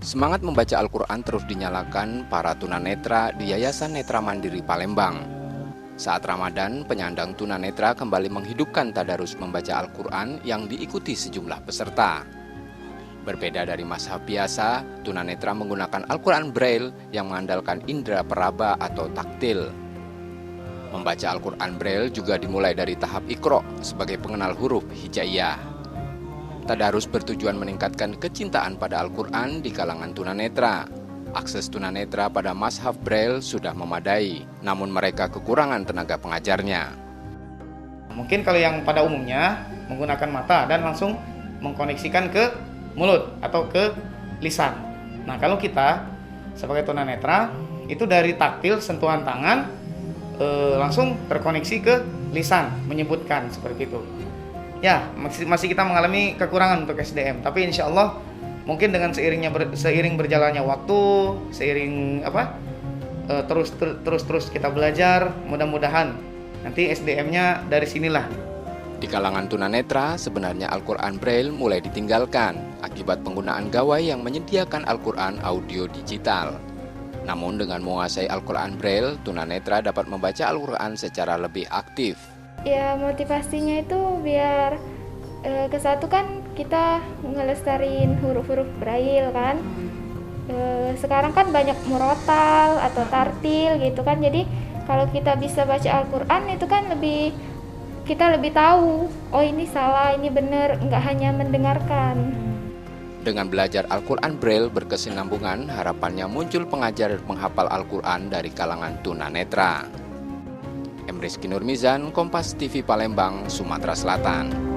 Semangat membaca Al-Quran terus dinyalakan para tunanetra di Yayasan Netra Mandiri Palembang. Saat Ramadan, penyandang tunanetra kembali menghidupkan tadarus membaca Al-Quran yang diikuti sejumlah peserta. Berbeda dari mazhab biasa, tunanetra menggunakan Al-Quran Braille yang mengandalkan indera peraba atau taktil. Membaca Al-Quran Braille juga dimulai dari tahap Iqra sebagai pengenal huruf hijaiyah. Tadarus bertujuan meningkatkan kecintaan pada Al-Quran di kalangan tunanetra. Akses tunanetra pada mazhab Braille sudah memadai, namun mereka kekurangan tenaga pengajarnya. Mungkin kalau yang pada umumnya menggunakan mata dan langsung mengkoneksikan ke mulut atau ke lisan. Nah, kalau kita sebagai tunanetra itu dari taktil sentuhan tangan langsung terkoneksi ke lisan, menyebutkan seperti itu. Ya, masih kita mengalami kekurangan untuk SDM, tapi insya Allah mungkin dengan seiring berjalannya waktu, seiring terus kita belajar, mudah-mudahan nanti SDM-nya dari sinilah. Di kalangan tunanetra, sebenarnya Al-Quran Braille mulai ditinggalkan akibat penggunaan gawai yang menyediakan Al-Quran audio digital. Namun dengan menguasai Al-Quran Braille, tunanetra dapat membaca Al-Quran secara lebih aktif. Ya, motivasinya itu biar kesatu kan kita ngelestariin huruf-huruf Braille kan. Sekarang kan banyak murotal atau tartil gitu kan. Jadi kalau kita bisa baca Al-Quran itu kan kita lebih tahu, oh ini salah, ini benar, nggak hanya mendengarkan. Dengan belajar Al-Quran Braille berkesinambungan, harapannya muncul pengajar dan penghafal Al-Quran dari kalangan tunanetra. M. Rizky Nurmizan, Kompas TV Palembang, Sumatera Selatan.